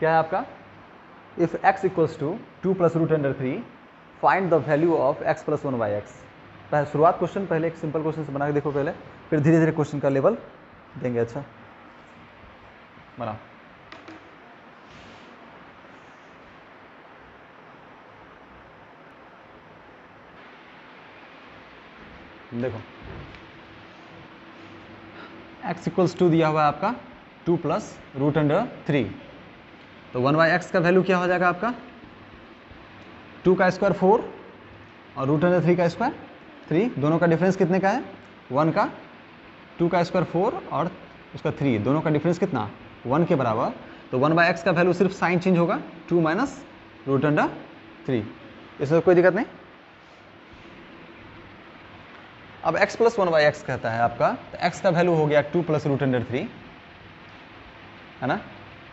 क्या है आपका, if x equals to 2 plus root under 3 find the value of x plus 1 by X. पहले शुरुआत क्वेश्चन पहले एक सिंपल क्वेश्चन से बना के देखो पहले, फिर धीरे धीरे क्वेश्चन का लेवल देंगे। अच्छा बनाओ। देखो x इक्वल्स टू दिया हुआ है आपका 2 प्लस रूट अंडर 3, तो 1 बाई एक्स का वैल्यू क्या हो जाएगा आपका, 2 का स्क्वायर 4 और रूट अंडर 3 का स्क्वायर 3, दोनों का डिफरेंस कितने का है 1 का, 2 का स्क्वायर 4 और उसका 3, दोनों का डिफरेंस कितना 1 के बराबर। तो 1 बाई एक्स का वैल्यू सिर्फ साइन चेंज होगा, 2 माइनस रूट अंडर 3, इसमें कोई दिक्कत नहीं। अब x प्लस 1 बाई एक्स कहता है आपका, तो x का वैल्यू हो गया 2 प्लस रूट अंडर 3 है ना,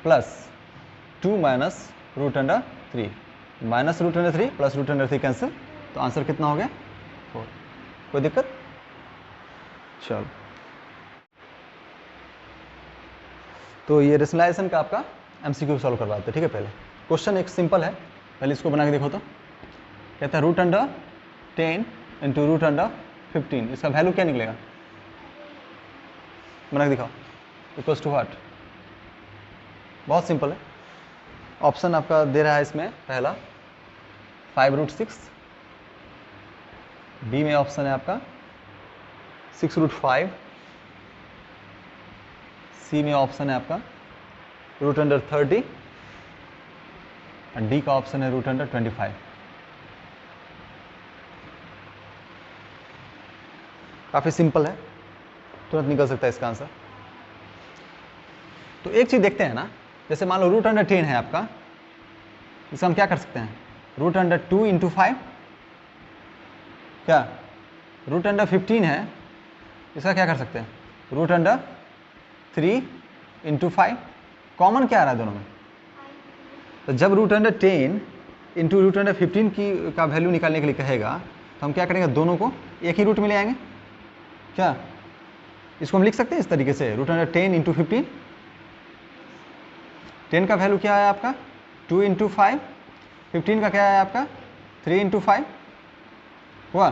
plus 2 minus root under 3, minus root under 3 plus root under 3 cancel, तो आंसर कितना हो गया 4। कोई दिक्कत, चलो। तो ये रेशनलाइजेशन का आपका एमसीक्यू सॉल्व करवाते हैं, ठीक है। पहले क्वेश्चन एक सिंपल है, पहले इसको बना के देखो। तो कहता है root under 10 into root under 15, इसका वैल्यू क्या निकलेगा, बना के दिखाओ। इक्वल्स टू व्हाट, बहुत सिंपल है। ऑप्शन आपका दे रहा है इसमें, पहला 5√6, बी में ऑप्शन है आपका 6√5, सी में ऑप्शन है आपका रूट अंडर 30 और डी का ऑप्शन है रूट अंडर 25। काफ़ी सिंपल है, तुरंत निकल सकता है इसका आंसर। तो एक चीज़ देखते हैं ना, जैसे मान लो रूट अंडर 10 है आपका, इसका हम क्या कर सकते हैं, रूट अंडर 2 इंटू 5, क्या रूट अंडर 15 है, इसका क्या कर सकते हैं, रूट अंडर 3 इंटू 5, कॉमन क्या आ रहा है दोनों में, तो जब root under 10 into root under 15 की का वैल्यू निकालने के लिए कहेगा, तो हम क्या करेंगे, दोनों को एक ही रूट में ले आएंगे। क्या इसको हम लिख सकते हैं इस तरीके से, रूट अंडर 10 इंटू 15, 10 का वैल्यू क्या है आपका 2 इंटू 5, 15 का क्या है आपका 3 इंटू 5, हुआ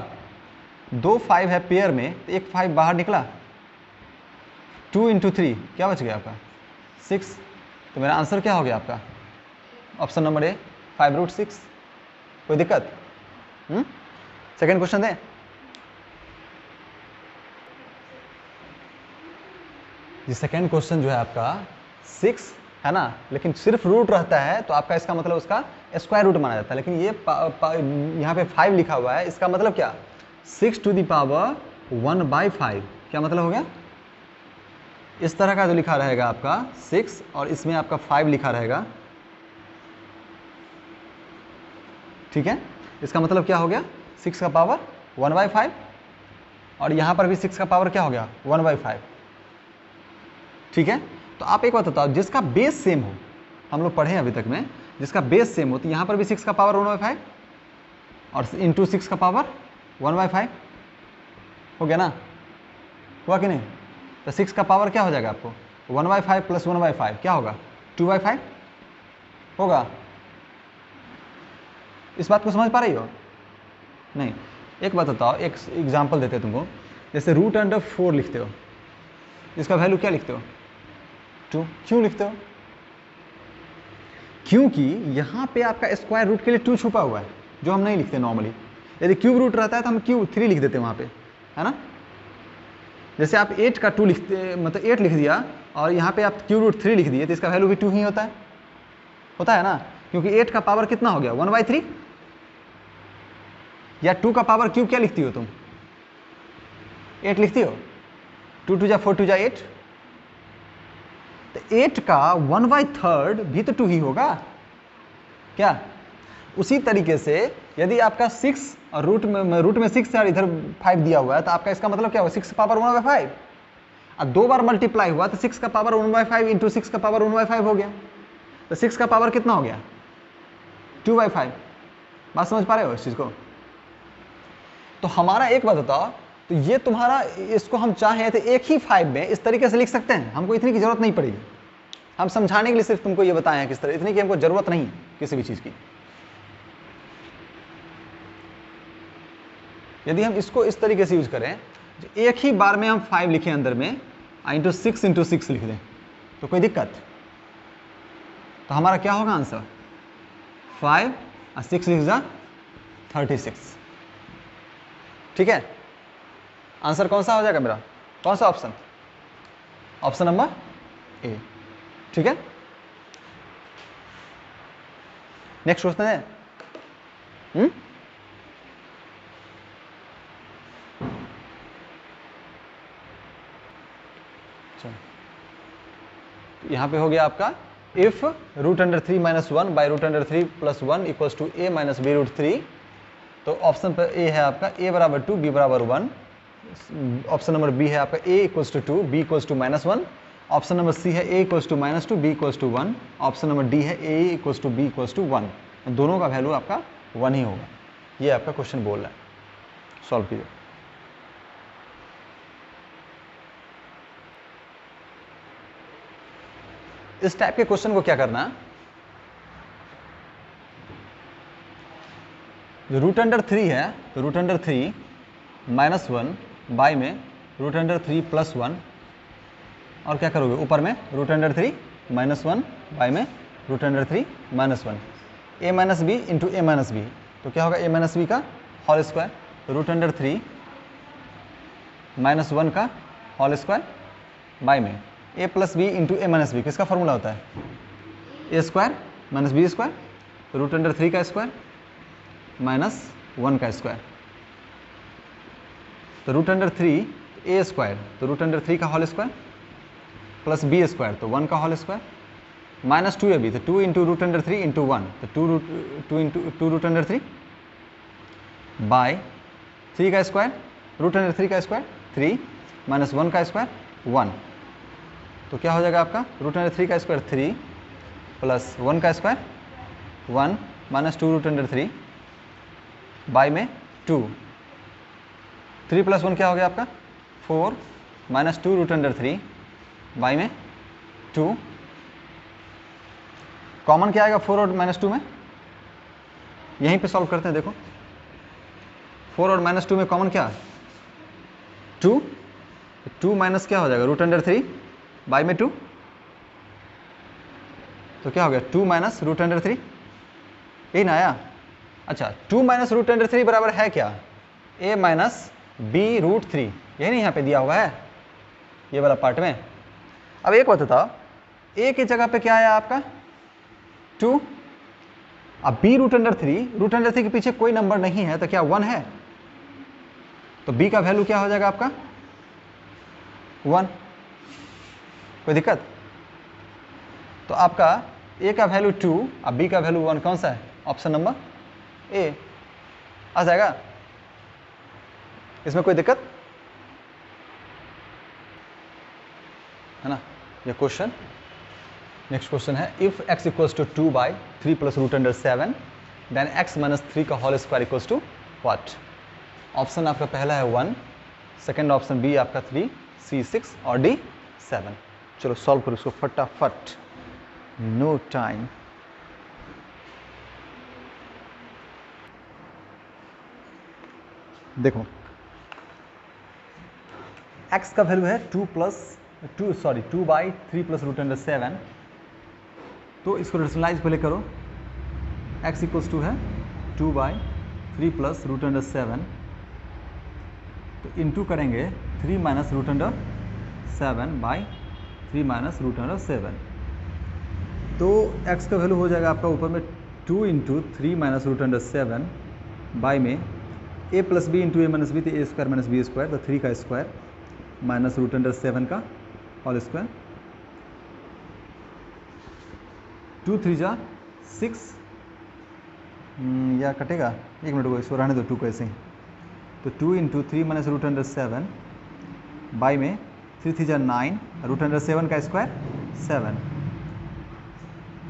2 5 है पेयर में, तो एक 5 बाहर निकला, 2 इंटू 3 क्या बच गया आपका 6, तो मेरा आंसर क्या हो गया आपका ऑप्शन नंबर ए 5√6। कोई दिक्कत, सेकेंड क्वेश्चन दें। ये सेकेंड क्वेश्चन जो है आपका 6 है ना, लेकिन सिर्फ रूट रहता है तो आपका इसका मतलब उसका स्क्वायर रूट माना जाता है, लेकिन ये यहाँ पे 5 लिखा हुआ है, इसका मतलब क्या 6 टू द पावर 1/5, क्या मतलब हो गया, इस तरह का जो लिखा रहेगा आपका 6 और इसमें आपका 5 लिखा रहेगा, ठीक है। इसका मतलब क्या हो गया 6 का पावर 1/5 और यहाँ पर भी 6 का पावर क्या हो गया 1/5, ठीक है। तो आप एक बात बताओ, जिसका बेस सेम हो, हम लोग पढ़े अभी तक में, जिसका बेस सेम हो, तो यहाँ पर भी 6 का पावर 1/5 और इंटू 6 का पावर 1/5 हो गया ना, हुआ कि नहीं। तो 6 का पावर क्या हो जाएगा आपको 1/5 प्लस 1/5 क्या होगा 2/5 होगा। इस बात को समझ पा रही हो नहीं। एक बात बताओ, एक एग्जाम्पल देते तुमको, जैसे रूट अंडर 4 लिखते हो, इसका वैल्यू क्या लिखते हो 2, क्यों लिखते हो, क्योंकि यहाँ पे आपका स्क्वायर रूट के लिए 2 छुपा हुआ है, जो हम नहीं लिखते नॉर्मली। यदि क्यूब रूट रहता है तो हम क्यूब 3 लिख देते हैं वहाँ पे, है ना। जैसे आप 8 का 2 लिखते, मतलब 8 लिख दिया और यहाँ पे आप क्यूब रूट 3 लिख दिए, तो इसका वैल्यू भी 2 ही होता है ना, क्योंकि 8 का पावर कितना हो गया 1/3, या 2 का पावर क्यूब क्या लिखती हो तुम 8 लिखती हो, 2 2 जा 4 2 जा 8, तो 8 का 1/3 भी तो 2 ही होगा क्या। उसी तरीके से यदि आपका 6 और रूट में 6 और इधर 5 दिया हुआ है, तो आपका इसका मतलब क्या होगा 6 पावर 1/5, और 2 बार मल्टीप्लाई हुआ तो 6 का पावर 1/5 इंटू 6 का पावर 1/5 हो गया, तो 6 का पावर कितना हो गया 2/5। बात समझ पा रहे हो इस चीज़ को। तो हमारा एक बात बताओ, तो ये तुम्हारा, इसको हम चाहें तो एक ही 5 में इस तरीके से लिख सकते हैं, हमको इतनी की जरूरत नहीं पड़ेगी, हम समझाने के लिए सिर्फ तुमको ये बताए हैं किस तरह, इतनी कि हमको जरूरत नहीं किसी भी चीज़ की। यदि हम इसको इस तरीके से यूज करें, एक ही बार में हम 5 लिखें अंदर में, इंटू 6 लिख दें, तो कोई दिक्कत? तो हमारा क्या होगा आंसर? 5 और 6 लिख जा 36। ठीक है, आंसर कौन सा हो जाएगा मेरा? कौन सा ऑप्शन? Option number A. ठीक है, नेक्स्ट क्वेश्चन है। यहां पे हो गया आपका if √3 - 1 by √3 + 1 equals to a - b√3। तो ऑप्शन पर ए है आपका a बराबर 2, b बराबर 1। ऑप्शन नंबर बी है आपका a equals to 2, b equals to -1। Option number C है a equals to -2, b equals to 1। Option number D है a equals to b equals to 1। दोनों का वैल्यू आपका 1 ही होगा। ये आपका क्वेश्चन बोल रहा है, सॉल्व कीजिए। इस टाइप के क्वेश्चन को क्या करना, जो √3 है तो √3 -1 बाई में √3 + 1, और क्या करोगे ऊपर में √3 -1 बाई में √3 -1, a - b into a - b। तो क्या होगा a - b का होल स्क्वायर, √3 -1 का होल स्क्वायर बाई में a + b into a - b। किसका फॉर्मूला होता है? a² - b² √3 का स्क्वायर -1 का स्क्वायर। तो √3 a², तो √3 का होल स्क्वायर प्लस b² तो 1 का होल स्क्वायर -2ab, तो 2 इंटू √3 इंटू 1, तो 2 √3 बाय 3 का स्क्वायर, √3 का स्क्वायर 3 -1 का स्क्वायर 1। तो क्या हो जाएगा आपका √3 का स्क्वायर 3 प्लस 1 का स्क्वायर 1 -2 √3 बाई में 2। 3 + 1 क्या हो गया आपका 4 -2 √3 बाई में 2। कॉमन क्या आएगा 4 और -2 में? यहीं पे सॉल्व करते हैं। देखो 4 और -2 में कॉमन क्या? 2। 2 माइनस क्या हो जाएगा √3 बाई में 2, तो क्या हो गया 2 माइनस √3, यही ना आया? अच्छा 2 माइनस √3 बराबर है क्या? a माइनस b√3, यही नहीं यहाँ पे दिया हुआ है ये वाला पार्ट में। अब एक बात बताओ, a की जगह पे क्या आया आपका 2, अब b√3 के पीछे कोई नंबर नहीं है तो क्या 1 है? तो b का वैल्यू क्या हो जाएगा आपका 1। कोई दिक्कत? तो आपका a का वैल्यू 2 और b का वैल्यू 1 कौन सा है? ऑप्शन नंबर ए आ जाएगा। इसमें कोई दिक्कत है ना? ये क्वेश्चन। नेक्स्ट क्वेश्चन है if x equals to 2/3 + √7 then x - 3 का whole square equals to what? Option आपका पहला है 1, सेकंड ऑप्शन बी आपका 3, सी 6 और डी 7। चलो सॉल्व करो इसको फटाफट, नो टाइम। देखो x का वैल्यू है 2/3 + √7, तो इसको रेशनलाइज पहले करो। x इक्वल्स टू है 2/3 + √7, तो इंटू करेंगे 3 - √7 बाई 3 - √7, तो x का वैल्यू हो जाएगा आपका ऊपर में 2 इंटू 3 - √7 बाई में a + b into a - b, तो a² - b², तो 3 का स्क्वायर माइनस √7 का होल स्क्वायर, 2 3 जा 6, या कटेगा, एक मिनट को इसको रहने दो 2 को ऐसे ही। तो 2 इंटू 3 - √7 बाई में 3 3 जा 9, √7 का स्क्वायर 7,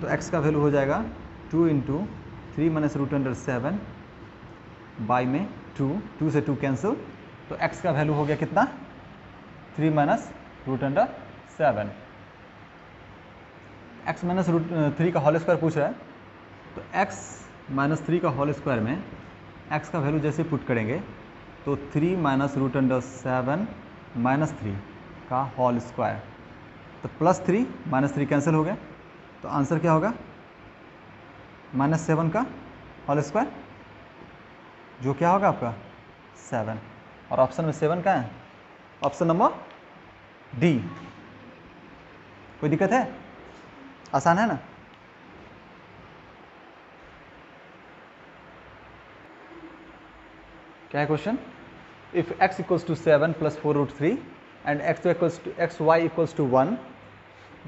तो x का वैल्यू हो जाएगा 2 इंटू 3 - √7 बाई में 2 से 2 कैंसिल, तो x का वैल्यू हो गया कितना 3 - √7। x माइनस रूट 3 का होल स्क्वायर पूछ रहा है, तो x माइनस 3 का होल स्क्वायर में x का वैल्यू जैसे पुट करेंगे तो 3 माइनस रूट अंडर 7 माइनस 3 का होल स्क्वायर, तो प्लस 3 माइनस 3 कैंसिल हो गया, तो आंसर क्या होगा -7 का होल स्क्वायर, जो क्या होगा आपका 7। और ऑप्शन में 7 का है, ऑप्शन नंबर डी। कोई दिक्कत है? आसान है ना? क्या है question? If x equals to 7 plus 4 root 3 and x y equals to 1,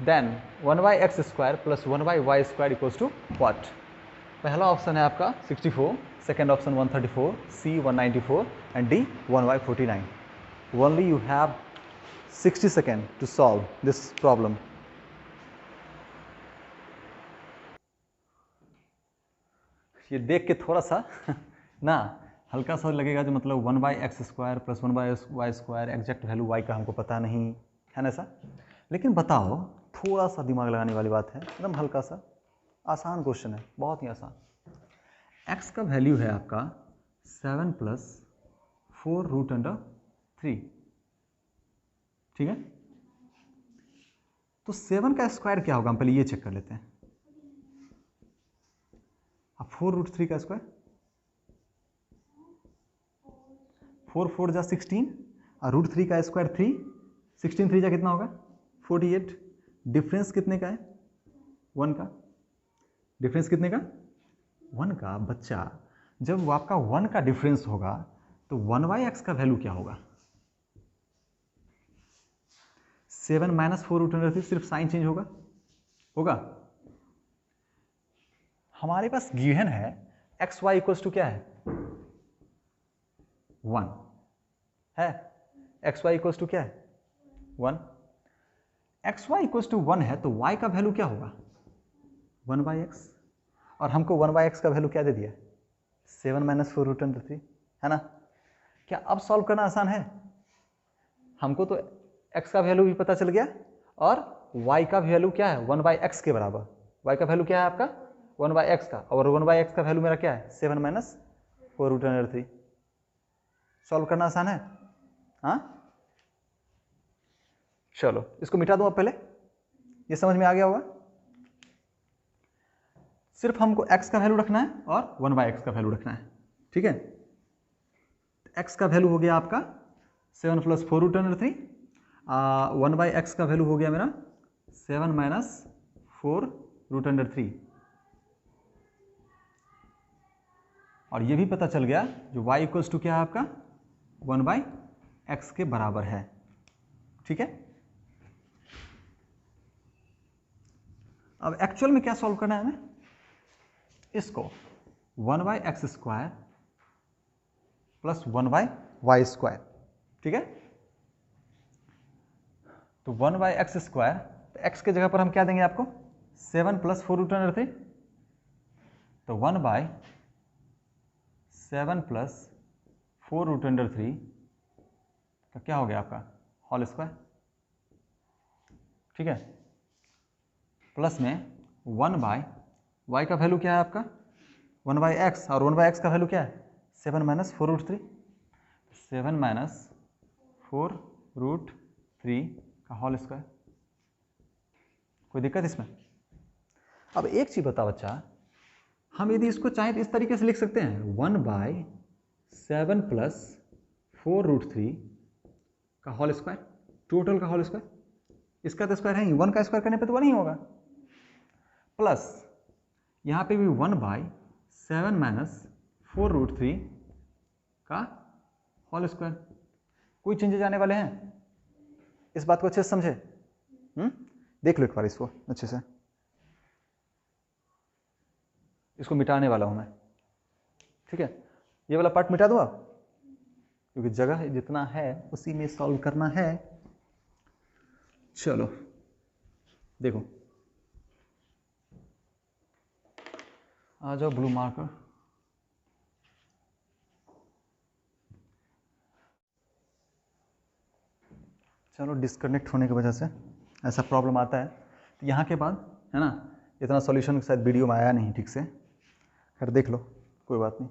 then 1 by x square plus 1 by y square equals to what? पहला ऑप्शन है आपका 64, second option 134, C 194 and D 1/49। Only you have 60 second to solve this problem. ये देख के थोड़ा सा ना हल्का सा लगेगा, जो मतलब 1 by x square plus 1 by y square, exact value y का हमको पता नहीं है ना ऐसा। लेकिन बताओ, थोड़ा सा दिमाग लगाने वाली बात है, एकदम हल्का सा आसान क्वेश्चन है, बहुत ही आसान। x का वैल्यू है आपका 7 प्लस 4 रूट अंडर 3, ठीक है। तो 7 का स्क्वायर क्या होगा, हम पहले ये चेक कर लेते हैं। अब 4 रूट 3 का स्क्वायर, 4 4 जा 16 और रूट 3 का स्क्वायर 3, 16 3 जा कितना होगा 48। डिफरेंस कितने का है 1 का, डिफरेंस कितने का 1 का। बच्चा जब वो आपका 1 का डिफरेंस होगा तो 1 बाई एक्स का वैल्यू क्या होगा, 7 माइनस 4 रूट अंडर 3, सिर्फ साइन चेंज होगा। हमारे पास गिवन है एक्स वाई इक्वल्स टू क्या है 1 है, एक्स वाई इक्वल्स टू क्या है 1। एक्स वाई इक्वल्स टू 1 है तो y का वैल्यू क्या होगा 1 बाई एक्स, और हमको 1 बाई एक्स का वैल्यू क्या दे दिया 7 माइनस 4 रूट अंडर 3, है ना। क्या अब सॉल्व करना आसान है? हमको तो x का वैल्यू भी पता चल गया और y का वैल्यू क्या है 1 बाई एक्स के बराबर। y का वैल्यू क्या है आपका 1 बाई एक्स का, और 1 बाई एक्स का वैल्यू मेरा क्या है 7 माइनस 4 रूट अंडर 3। सॉल्व करना आसान है, हाँ। चलो इसको मिटा दूं अब, पहले ये समझ में आ गया होगा। सिर्फ हमको x का वैल्यू रखना है और 1 बाई एक्स का वैल्यू रखना है, ठीक है। x का वैल्यू हो गया आपका 7 plus 4 root under 3, 1 by x का वैल्यू हो गया मेरा 7 माइनस 4 रूट अंडर 3, और ये भी पता चल गया जो y इक्वल्स टू क्या है आपका 1 बाई एक्स के बराबर है, ठीक है। अब एक्चुअल में क्या सॉल्व करना है हमें, इसको 1 by x square plus 1 by y square, ठीक है। तो 1 बाई एक्स स्क्वायर, तो एक्स के जगह पर हम क्या देंगे आपको 7 प्लस 4 रूट अंडर 3, तो 1 बाई 7 प्लस 4 रूट अंडर 3 का क्या हो गया आपका होल स्क्वायर, ठीक है। प्लस में 1 बाई वाई का वैल्यू क्या है आपका 1 बाई एक्स, और 1 बाई एक्स का वैल्यू क्या है 7 माइनस 4 रूट 3, 7 माइनस 4 रूट 3 का होल स्क्वायर। कोई दिक्कत इसमें? अब एक चीज बता बच्चा, हम यदि इसको चाहें तो इस तरीके से लिख सकते हैं 1 बाई 7 प्लस 4 रूट 3 का होल स्क्वायर, टोटल का होल स्क्वायर। इसका तो स्क्वायर है ही, 1 का स्क्वायर करने पे तो 1 ही होगा, प्लस यहाँ पे भी 1 बाई 7 माइनस 4 रूट 3 का होल स्क्वायर। कोई चेंजेज आने वाले हैं? इस बात को अच्छे से समझे, देख लो एक बार इसको अच्छे से। इसको मिटाने वाला हूं मैं, ठीक है। ये वाला पार्ट मिटा दूँ आप, क्योंकि जगह जितना है उसी में सॉल्व करना है। चलो देखो, आ जाओ ब्लू मार्कर। चलो डिस्कनेक्ट होने की वजह से ऐसा प्रॉब्लम आता है। तो यहाँ के बाद है ना। इतना सॉल्यूशन शायद वीडियो में आया नहीं ठीक से, खैर देख लो, कोई बात नहीं।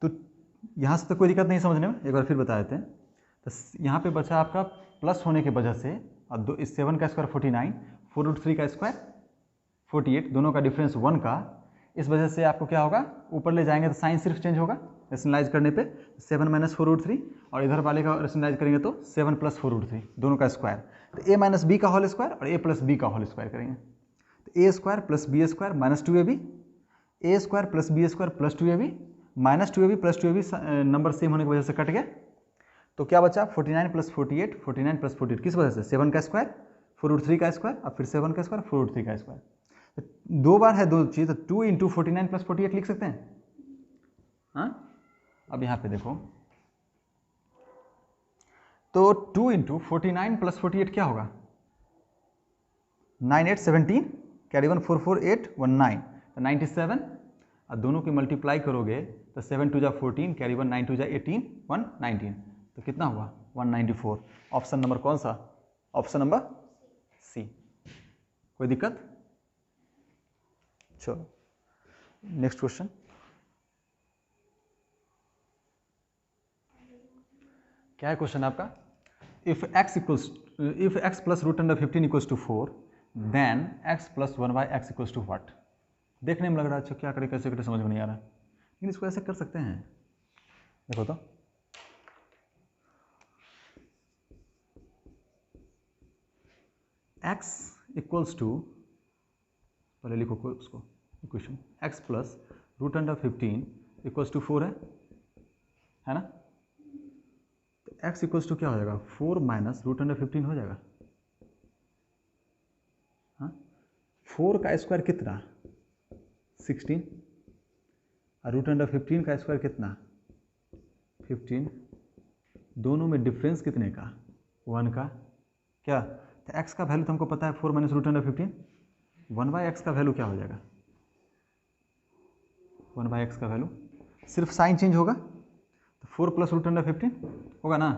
तो यहाँ से तो कोई दिक्कत नहीं समझने में, एक बार फिर बता देते हैं। तो यहाँ पे बचा आपका प्लस होने की वजह से, और 7 का स्क्वायर 49, 4√3 का स्क्वायर 48, दोनों का डिफरेंस 1 का, इस वजह से आपको क्या होगा, ऊपर ले जाएंगे तो साइन सिर्फ चेंज होगा रेशनलाइज करने पे, 7 - 4√3, और इधर वाले का रेशनलाइज करेंगे तो 7 + 4√3, दोनों का स्क्वायर, तो a - b का होल स्क्वायर और a + b का होल स्क्वायर करेंगे, तो a² + b² - 2ab, a² + b² + 2ab, -2ab + 2ab number same होने की वजह से कट गया, तो क्या बचा 49 + 48, 49 + 48 किस वजह से, 7 का स्क्वायर 4√3 का स्क्वायर और फिर 7 का स्क्वायर 4√3 का स्क्वायर, तो 2 बार है 2 चीज़, तो 2 × 49 + 48 लिख सकते हैं। हाँ, अब यहाँ पे देखो, तो 2 × 49 + 48 क्या होगा, 9 8 17, कैरी 1 4 4 8 19, तो 97, और दोनों की मल्टीप्लाई करोगे तो 7 2 = 14, कैरी 1 9 2 = 18, 119, तो कितना हुआ 194। ऑप्शन नंबर कौन सा, ऑप्शन नंबर सी। कोई दिक्कत, चलो नेक्स्ट क्वेश्चन। क्या है क्वेश्चन आपका, if x + √15 = 4, then x + 1/x = what। देखने में लग रहा है अच्छा क्या करें कैसे करें समझ में नहीं आ रहा, लेकिन इसको ऐसे कर सकते हैं, देखो तो x = पहले लिखो उसको इक्वेशन, x + √15 = 4 है ना, तो x = क्या हो जाएगा 4 - √15 हो जाएगा, हाँ 4 का स्क्वायर कितना 16, और √15 का स्क्वायर कितना 15, दोनों में डिफरेंस कितने का 1 का, क्या, तो x का वैल्यू तो हमको पता है 4 - √15, 1/x का वैल्यू क्या हो जाएगा, 1/x का वैल्यू सिर्फ साइन चेंज होगा, तो 4 + √15 होगा ना,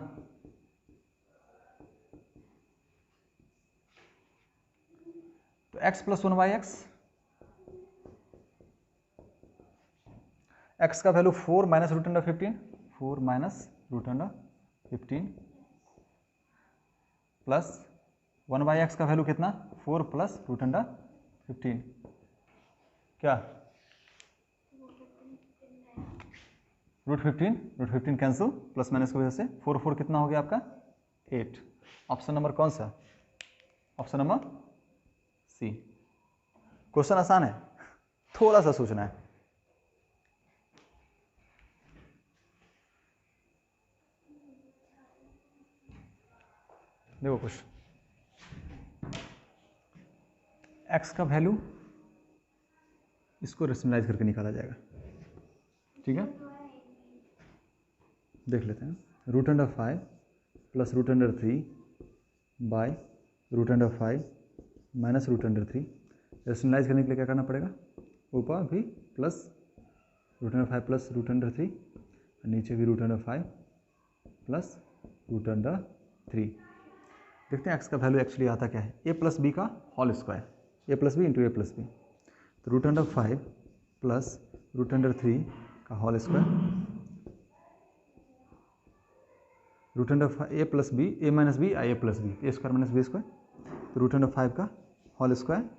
तो x + 1/x, x का वैल्यू 4 - √15, 4 - √15 प्लस 1/x का वैल्यू कितना 4 + √15, क्या √15 कैंसिल, प्लस माइनस की वजह से 4 4 कितना हो गया आपका 8। ऑप्शन नंबर कौन सा, ऑप्शन नंबर सी। क्वेश्चन आसान है, थोड़ा सा सोचना है। देखो क्वेश्चन, x का वैल्यू इसको रेशनलाइज करके निकाला जाएगा, ठीक है, देख लेते हैं, √5 + √3 बाय √5 - √3, रेशनलाइज करने के लिए क्या करना पड़ेगा, ऊपर भी प्लस √5 + √3, नीचे भी √5 + √3। देखते हैं x का वैल्यू एक्चुअली आता क्या है, a + b का whole square, a + b × a + b, तो √5 + √3 का whole square, √5 a + b, a - b a + b, a² - b², तो √5 का होल स्क्वायर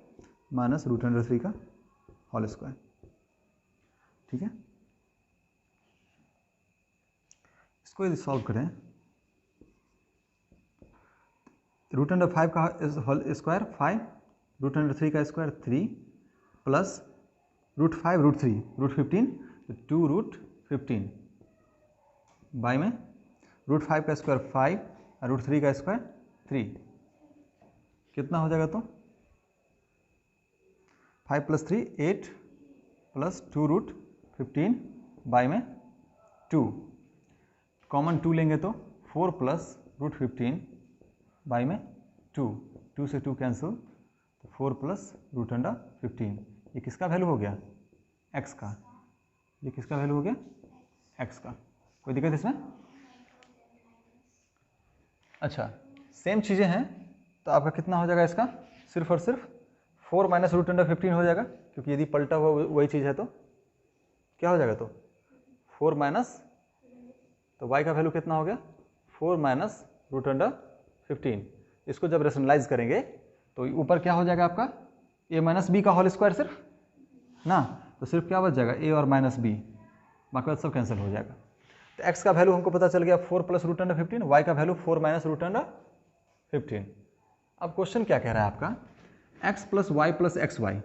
माइनस √3 का होल स्क्वायर, ठीक है। इसको यदि सॉल्व करें, √5 का होल स्क्वायर 5, √3 का स्क्वायर 3 प्लस √5 √3 √15, तो 2√15 बाई में √5 का स्क्वायर 5 और √3 का स्क्वायर 3, कितना हो जाएगा, तो 5 + 3 8 प्लस 2√15 बाई में 2, कॉमन 2 लेंगे तो 4 + √15 बाई में 2, 2 से 2 कैंसिल, तो 4 + √15, ये किसका वैल्यू हो गया x का, ये किसका वैल्यू हो गया x का, कोई दिक्कत इसमें। अच्छा सेम चीज़ें हैं, तो आपका कितना हो जाएगा इसका, सिर्फ और सिर्फ 4 माइनस रूट अंडर 15 हो जाएगा, क्योंकि यदि पलटा हुआ वही चीज़ है तो क्या हो जाएगा, तो 4 माइनस, तो y का वैल्यू कितना हो गया 4 माइनस रूट अंडर 15। इसको जब रेशनलाइज करेंगे तो ऊपर क्या हो जाएगा आपका a माइनस बी का होल स्क्वायर सिर्फ ना, तो सिर्फ क्या बच जाएगा a और माइनस बी, बाकी बात सब कैंसिल हो जाएगा। तो x का वैल्यू हमको पता चल गया 4 प्लस रूट अंडर 15, y का वैल्यू 4 माइनस रूट अंडर 15। अब क्वेश्चन क्या कह रहा है आपका, x plus y plus x y,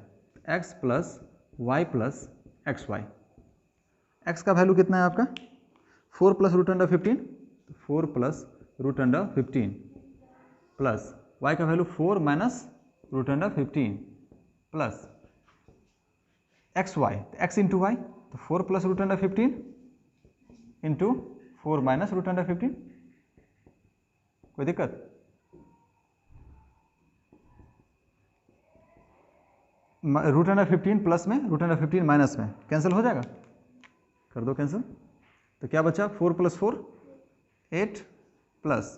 x plus y plus x y, x का वैल्यू कितना है आपका 4 plus root under 15, 4 plus root under 15 plus y का value 4 minus root under 15 plus x y, x into y, तो 4 plus root under 15 into 4 minus root under 15, कोई दिक्कत? Root under 15 plus में, root under 15 minus में, cancel हो जाएगा, कर दो कैंसिल। तो क्या बचा 4 plus 4 8 plus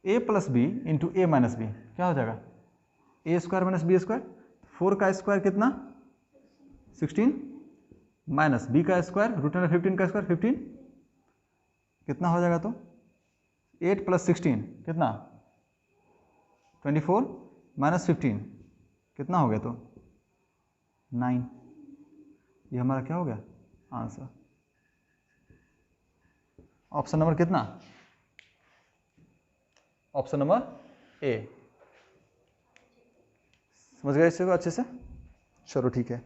a plus B into A minus B, क्या हो जाएगा A square minus B square, 4 का स्क्वायर कितना 16 माइनस बी का स्क्वायर रूट अंडर 15 का स्क्वायर 15, कितना हो जाएगा, तो 8 प्लस 16 कितना 24 माइनस 15 कितना हो गया, तो 9। ये हमारा क्या हो गया आंसर, ऑप्शन नंबर कितना, ऑप्शन नंबर ए। समझ गए इसको अच्छे से, चलो ठीक है।